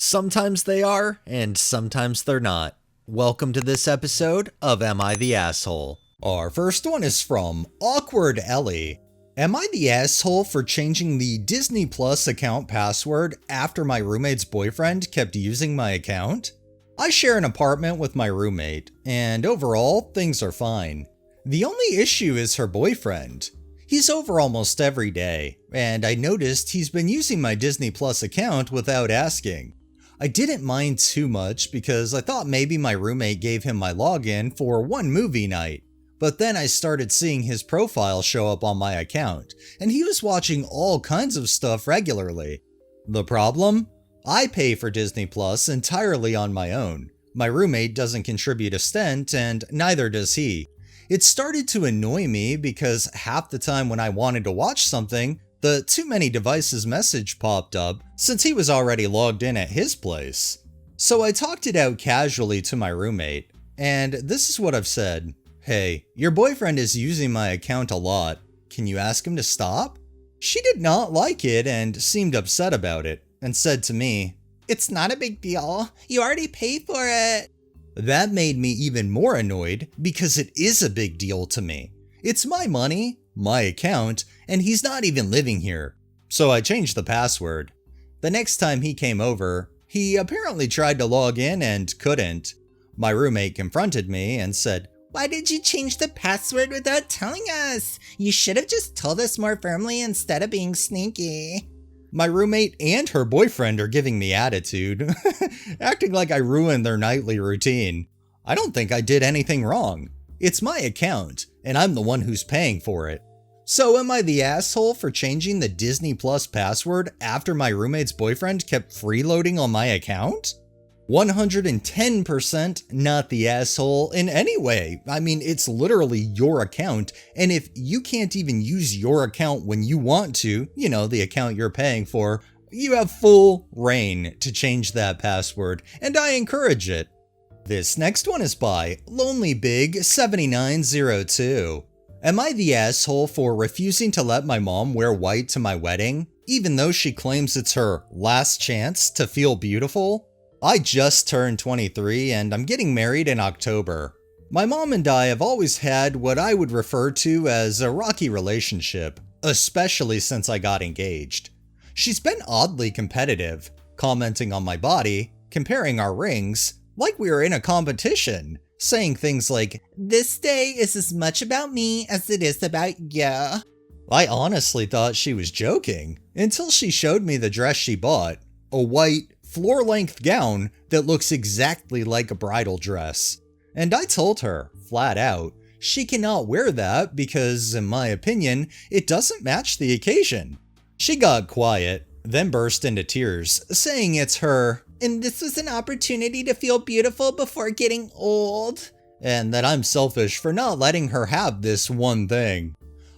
Sometimes they are, and sometimes they're not. Welcome to this episode of Am I the Asshole? Our first one is from Awkward Ellie. Am I the asshole for changing the Disney Plus account password after my roommate's boyfriend kept using my account? I share an apartment with my roommate, and overall, things are fine. The only issue is her boyfriend. He's over almost every day, and I noticed he's been using my Disney Plus account without asking. I didn't mind too much because I thought maybe my roommate gave him my login for one movie night. But then I started seeing his profile show up on my account, and he was watching all kinds of stuff regularly. The problem? I pay for Disney Plus entirely on my own. My roommate doesn't contribute a cent, and neither does he. It started to annoy me because half the time when I wanted to watch something, the too many devices message popped up since he was already logged in at his place. So I talked it out casually to my roommate, and this is what I've said. Hey, your boyfriend is using my account a lot. Can you ask him to stop? She did not like it and seemed upset about it, and said to me, "It's not a big deal. You already paid for it." That made me even more annoyed because it is a big deal to me. It's my money, my account, and he's not even living here. So I changed the password. The next time he came over, he apparently tried to log in and couldn't. My roommate confronted me and said, "Why did you change the password without telling us? You should have just told us more firmly instead of being sneaky." My roommate and her boyfriend are giving me attitude, acting like I ruined their nightly routine. I don't think I did anything wrong. It's my account, and I'm the one who's paying for it. So am I the asshole for changing the Disney Plus password after my roommate's boyfriend kept freeloading on my account? 110% not the asshole in any way. I mean, it's literally your account, and if you can't even use your account when you want to, the account you're paying for, you have full reign to change that password, and I encourage it. This next one is by LonelyBig7902. Am I the asshole for refusing to let my mom wear white to my wedding, even though she claims it's her last chance to feel beautiful? I just turned 23 and I'm getting married in October. My mom and I have always had what I would refer to as a rocky relationship, especially since I got engaged. She's been oddly competitive, commenting on my body, comparing our rings, like we were in a competition, saying things like, "This day is as much about me as it is about ya." I honestly thought she was joking, until she showed me the dress she bought, a white, floor-length gown that looks exactly like a bridal dress. And I told her, flat out, she cannot wear that because, in my opinion, it doesn't match the occasion. She got quiet, then burst into tears, saying it's her, and this was an opportunity to feel beautiful before getting old, and that I'm selfish for not letting her have this one thing.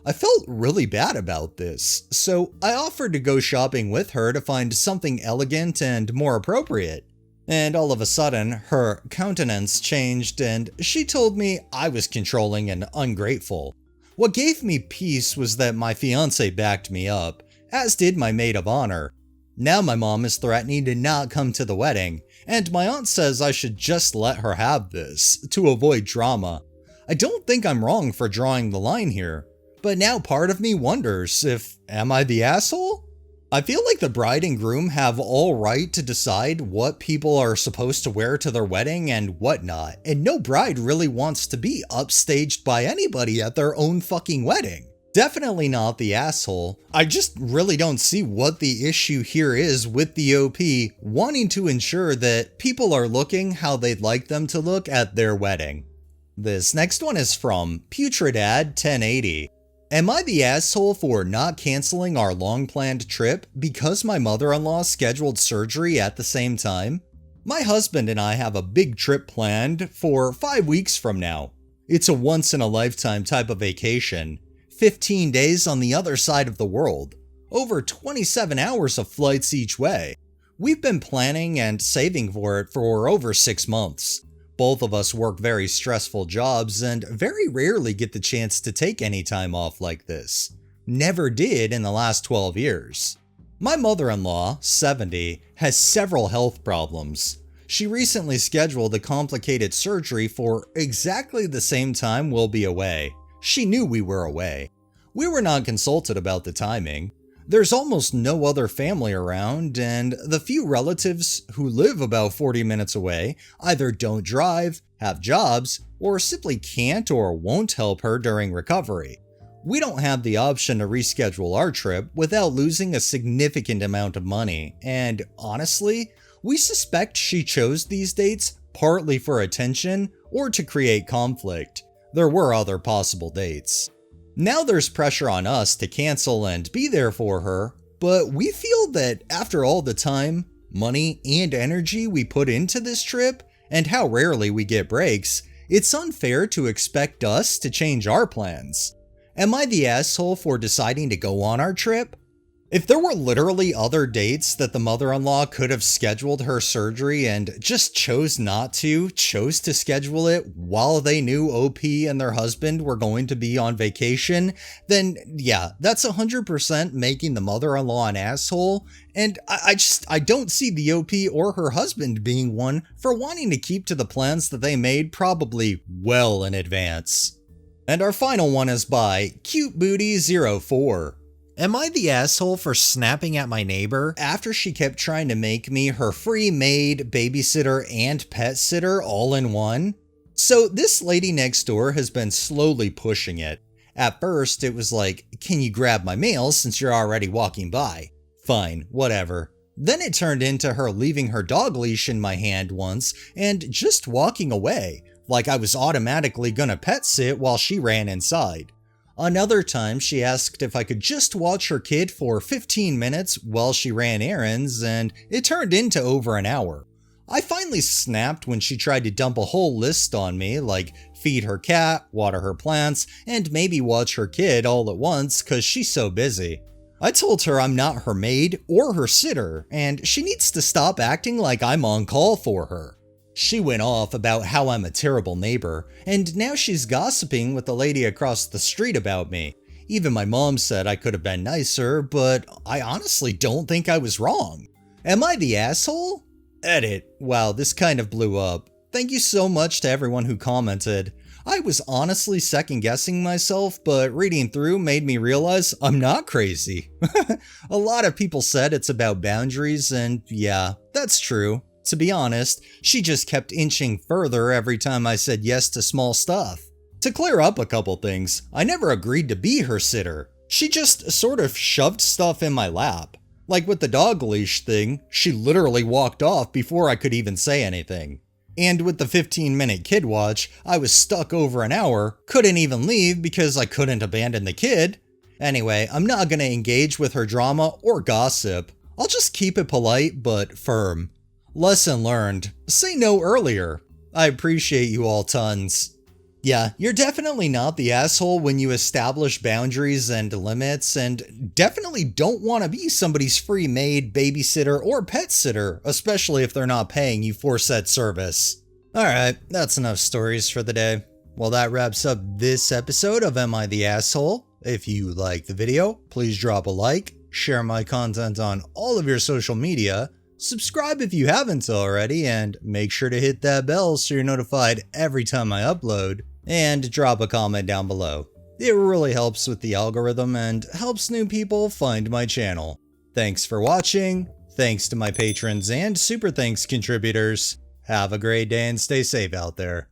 I felt really bad about this, so I offered to go shopping with her to find something elegant and more appropriate. And all of a sudden, her countenance changed and she told me I was controlling and ungrateful. What gave me peace was that my fiancé backed me up, as did my maid of honor. Now my mom is threatening to not come to the wedding, and my aunt says I should just let her have this, to avoid drama. I don't think I'm wrong for drawing the line here. But now part of me wonders if, am I the asshole? I feel like the bride and groom have all right to decide what people are supposed to wear to their wedding and whatnot, and no bride really wants to be upstaged by anybody at their own fucking wedding. Definitely not the asshole. I just really don't see what the issue here is with the OP wanting to ensure that people are looking how they'd like them to look at their wedding. This next one is from Putridad1080. Am I the asshole for not canceling our long-planned trip because my mother-in-law scheduled surgery at the same time? My husband and I have a big trip planned for 5 weeks from now. It's a once-in-a-lifetime type of vacation. 15 days on the other side of the world. Over 27 hours of flights each way. We've been planning and saving for it for over 6 months. Both of us work very stressful jobs and very rarely get the chance to take any time off like this. Never did in the last 12 years. My mother-in-law, 70, has several health problems. She recently scheduled a complicated surgery for exactly the same time we'll be away. She knew we were away. We were not consulted about the timing. There's almost no other family around, and the few relatives who live about 40 minutes away either don't drive, have jobs, or simply can't or won't help her during recovery. We don't have the option to reschedule our trip without losing a significant amount of money, and honestly, we suspect she chose these dates partly for attention or to create conflict. There were other possible dates. Now there's pressure on us to cancel and be there for her, but we feel that after all the time, money, and energy we put into this trip, and how rarely we get breaks, it's unfair to expect us to change our plans. Am I the asshole for deciding to go on our trip? If there were literally other dates that the mother-in-law could have scheduled her surgery and just chose to schedule it while they knew OP and their husband were going to be on vacation, then yeah, that's 100% making the mother-in-law an asshole, and I don't see the OP or her husband being one for wanting to keep to the plans that they made probably well in advance. And our final one is by CuteBooty04. Am I the asshole for snapping at my neighbor after she kept trying to make me her free maid, babysitter, and pet sitter all in one? So this lady next door has been slowly pushing it. At first, it was like, can you grab my mail since you're already walking by? Fine, whatever. Then it turned into her leaving her dog leash in my hand once and just walking away, like I was automatically gonna pet sit while she ran inside. Another time, she asked if I could just watch her kid for 15 minutes while she ran errands, and it turned into over an hour. I finally snapped when she tried to dump a whole list on me, like feed her cat, water her plants, and maybe watch her kid all at once cause she's so busy. I told her I'm not her maid or her sitter, and she needs to stop acting like I'm on call for her. She went off about how I'm a terrible neighbor, and now she's gossiping with the lady across the street about me. Even my mom said I could have been nicer, but I honestly don't think I was wrong. Am I the asshole? Edit. Wow, this kind of blew up. Thank you so much to everyone who commented. I was honestly second guessing myself, but reading through made me realize I'm not crazy. A lot of people said it's about boundaries, and yeah, that's true. To be honest, she just kept inching further every time I said yes to small stuff. To clear up a couple things, I never agreed to be her sitter. She just sort of shoved stuff in my lap. Like with the dog leash thing, she literally walked off before I could even say anything. And with the 15-minute kid watch, I was stuck over an hour, couldn't even leave because I couldn't abandon the kid. Anyway, I'm not gonna engage with her drama or gossip. I'll just keep it polite but firm. Lesson learned. Say no earlier. I appreciate you all tons. Yeah, you're definitely not the asshole when you establish boundaries and limits, and definitely don't want to be somebody's free maid, babysitter, or pet sitter, especially if they're not paying you for said service. Alright, that's enough stories for the day. Well, that wraps up this episode of Am I the Asshole? If you liked the video, please drop a like, share my content on all of your social media, subscribe if you haven't already, and make sure to hit that bell so you're notified every time I upload, and drop a comment down below. It really helps with the algorithm and helps new people find my channel. Thanks for watching, thanks to my patrons and super thanks contributors. Have a great day and stay safe out there.